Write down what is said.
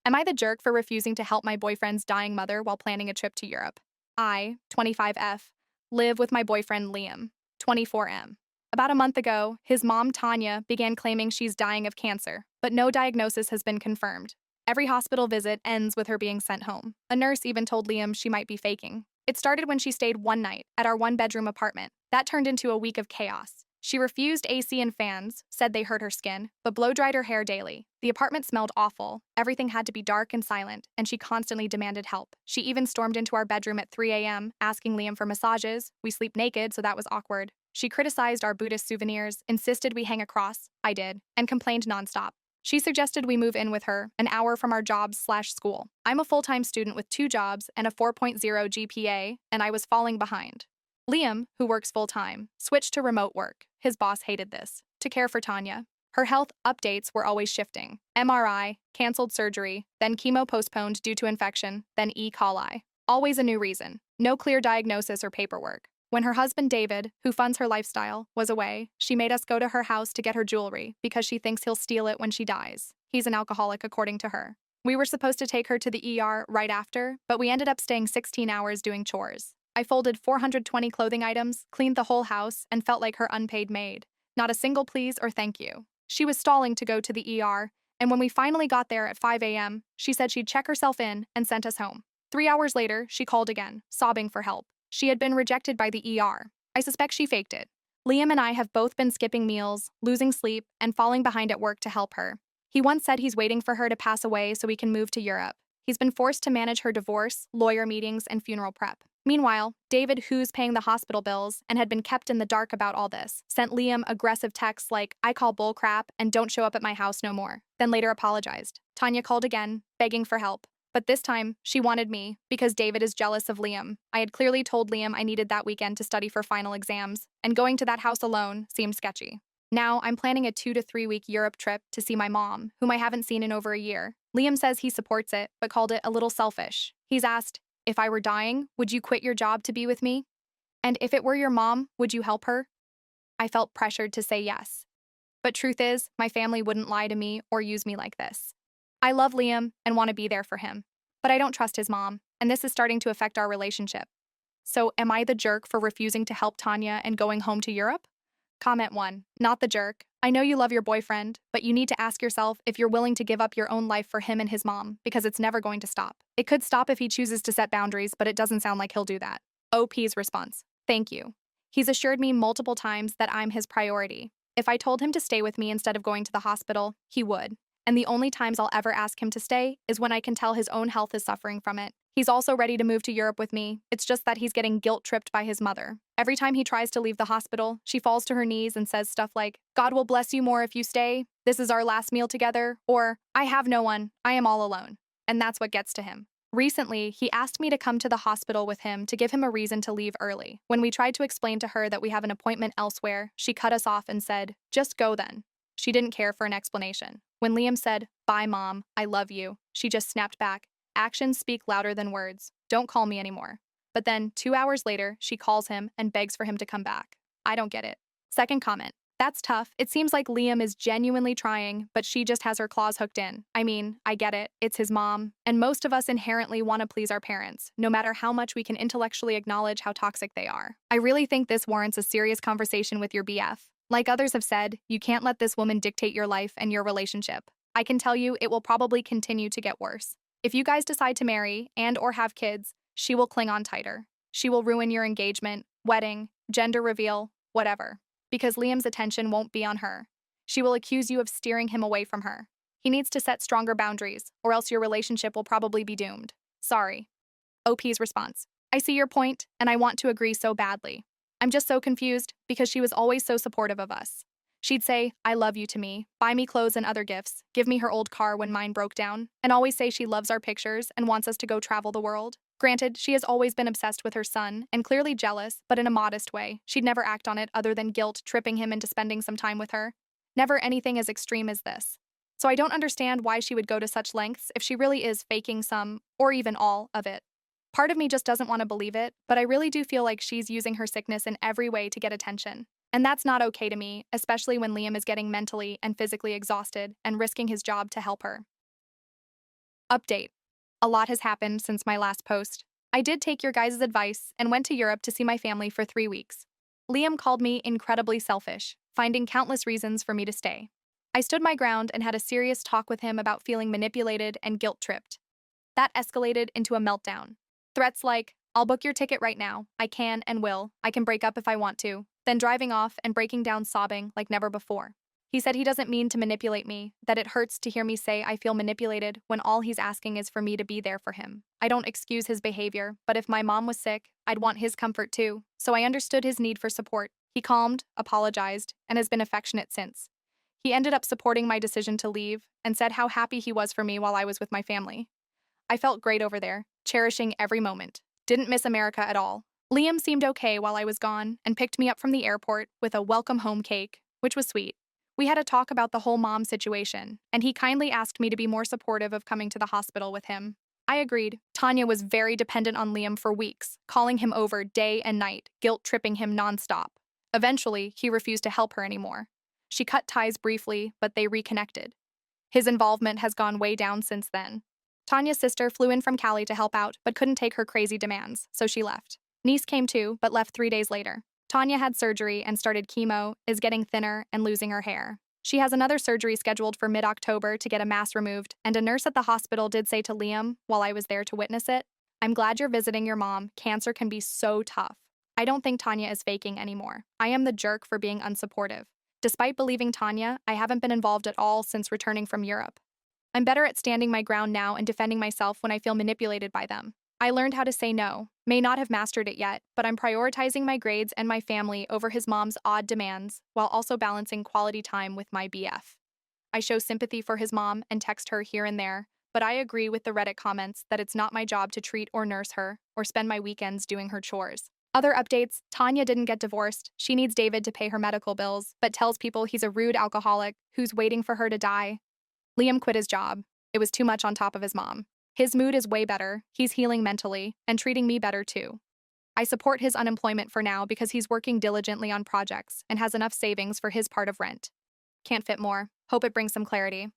Am I the jerk for refusing to help my boyfriend's dying mother while planning a trip to Europe? I, 25F, live with my boyfriend Liam, 24M. About a month ago, his mom, Tanya, began claiming she's dying of cancer, but no diagnosis has been confirmed. Every hospital visit ends with her being sent home. A nurse even told Liam she might be faking. It started when she stayed one night at our one-bedroom apartment. That turned into a week of chaos. She refused AC and fans, said they hurt her skin, but blow-dried her hair daily. The apartment smelled awful, everything had to be dark and silent, and she constantly demanded help. She even stormed into our bedroom at 3 a.m., asking Liam for massages. We sleep naked, so that was awkward. She criticized our Buddhist souvenirs, insisted we hang a cross, I did, and complained nonstop. She suggested we move in with her, an hour from our jobs/school. I'm a full-time student with 2 jobs and a 4.0 GPA, and I was falling behind. Liam, who works full-time, switched to remote work. His boss hated this. To care for Tanya. Her health updates were always shifting. MRI, canceled surgery, then chemo postponed due to infection, then E. coli. Always a new reason. No clear diagnosis or paperwork. When her husband David, who funds her lifestyle, was away, she made us go to her house to get her jewelry because she thinks he'll steal it when she dies. He's an alcoholic, according to her. We were supposed to take her to the ER right after, but we ended up staying 16 hours doing chores. I folded 420 clothing items, cleaned the whole house, and felt like her unpaid maid. Not a single please or thank you. She was stalling to go to the ER, and when we finally got there at 5 a.m., she said she'd check herself in and sent us home. 3 hours later, she called again, sobbing for help. She had been rejected by the ER. I suspect she faked it. Liam and I have both been skipping meals, losing sleep, and falling behind at work to help her. He once said he's waiting for her to pass away so we can move to Europe. He's been forced to manage her divorce, lawyer meetings, and funeral prep. Meanwhile, David, who's paying the hospital bills and had been kept in the dark about all this, sent Liam aggressive texts like, "I call bullcrap and don't show up at my house no more," then later apologized. Tanya called again, begging for help. But this time, she wanted me, because David is jealous of Liam. I had clearly told Liam I needed that weekend to study for final exams, and going to that house alone seemed sketchy. Now, I'm planning a 2 to 3 week Europe trip to see my mom, whom I haven't seen in over a year. Liam says he supports it, but called it a little selfish. He's asked, "If I were dying, would you quit your job to be with me? And if it were your mom, would you help her?" I felt pressured to say yes. But truth is, my family wouldn't lie to me or use me like this. I love Liam and want to be there for him, but I don't trust his mom, and this is starting to affect our relationship. So, am I the jerk for refusing to help Tanya and going home to Europe? Comment 1. Not the jerk. I know you love your boyfriend, but you need to ask yourself if you're willing to give up your own life for him and his mom, because it's never going to stop. It could stop if he chooses to set boundaries, but it doesn't sound like he'll do that. OP's response. Thank you. He's assured me multiple times that I'm his priority. If I told him to stay with me instead of going to the hospital, he would. And the only times I'll ever ask him to stay is when I can tell his own health is suffering from it. He's also ready to move to Europe with me. It's just that he's getting guilt-tripped by his mother. Every time he tries to leave the hospital, she falls to her knees and says stuff like, "God will bless you more if you stay," "This is our last meal together," or "I have no one, I am all alone." And that's what gets to him. Recently, he asked me to come to the hospital with him to give him a reason to leave early. When we tried to explain to her that we have an appointment elsewhere, she cut us off and said, "Just go then." She didn't care for an explanation. When Liam said, "Bye, Mom, I love you," she just snapped back, "Actions speak louder than words. Don't call me anymore." But then, 2 hours later, she calls him and begs for him to come back. I don't get it. Second comment. That's tough. It seems like Liam is genuinely trying, but she just has her claws hooked in. I mean, I get it. It's his mom. And most of us inherently want to please our parents, no matter how much we can intellectually acknowledge how toxic they are. I really think this warrants a serious conversation with your BF. Like others have said, you can't let this woman dictate your life and your relationship. I can tell you it will probably continue to get worse. If you guys decide to marry and/or have kids, she will cling on tighter. She will ruin your engagement, wedding, gender reveal, whatever. Because Liam's attention won't be on her. She will accuse you of steering him away from her. He needs to set stronger boundaries, or else your relationship will probably be doomed. Sorry. OP's response. I see your point, and I want to agree so badly. I'm just so confused because she was always so supportive of us. She'd say, "I love you" to me, buy me clothes and other gifts, give me her old car when mine broke down, and always say she loves our pictures and wants us to go travel the world. Granted, she has always been obsessed with her son and clearly jealous, but in a modest way. She'd never act on it other than guilt tripping him into spending some time with her. Never anything as extreme as this. So I don't understand why she would go to such lengths if she really is faking some, or even all, of it. Part of me just doesn't want to believe it, but I really do feel like she's using her sickness in every way to get attention. And that's not okay to me, especially when Liam is getting mentally and physically exhausted and risking his job to help her. Update. A lot has happened since my last post. I did take your guys' advice and went to Europe to see my family for 3 weeks. Liam called me incredibly selfish, finding countless reasons for me to stay. I stood my ground and had a serious talk with him about feeling manipulated and guilt-tripped. That escalated into a meltdown. Threats like, I'll book your ticket right now, I can and will, I can break up if I want to, then driving off and breaking down sobbing like never before. He said he doesn't mean to manipulate me, that it hurts to hear me say I feel manipulated when all he's asking is for me to be there for him. I don't excuse his behavior, but if my mom was sick, I'd want his comfort too, so I understood his need for support. He calmed, apologized, and has been affectionate since. He ended up supporting my decision to leave and said how happy he was for me while I was with my family. I felt great over there, cherishing every moment. Didn't miss America at all. Liam seemed okay while I was gone and picked me up from the airport with a welcome home cake, which was sweet. We had a talk about the whole mom situation, and he kindly asked me to be more supportive of coming to the hospital with him. I agreed. Tanya was very dependent on Liam for weeks, calling him over day and night, guilt-tripping him nonstop. Eventually, he refused to help her anymore. She cut ties briefly, but they reconnected. His involvement has gone way down since then. Tanya's sister flew in from Cali to help out, but couldn't take her crazy demands, so she left. Niece came too, but left 3 days later. Tanya had surgery and started chemo, is getting thinner, and losing her hair. She has another surgery scheduled for mid-October to get a mass removed, and a nurse at the hospital did say to Liam, while I was there to witness it, I'm glad you're visiting your mom. Cancer can be so tough. I don't think Tanya is faking anymore. I am the jerk for being unsupportive. Despite believing Tanya, I haven't been involved at all since returning from Europe. I'm better at standing my ground now and defending myself when I feel manipulated by them. I learned how to say no. May not have mastered it yet, but I'm prioritizing my grades and my family over his mom's odd demands while also balancing quality time with my BF. I show sympathy for his mom and text her here and there, but I agree with the Reddit comments that it's not my job to treat or nurse her or spend my weekends doing her chores. Other updates, Tanya didn't get divorced. She needs David to pay her medical bills, but tells people he's a rude alcoholic who's waiting for her to die. Liam quit his job. It was too much on top of his mom. His mood is way better, he's healing mentally, and treating me better too. I support his unemployment for now because he's working diligently on projects and has enough savings for his part of rent. Can't fit more. Hope it brings some clarity.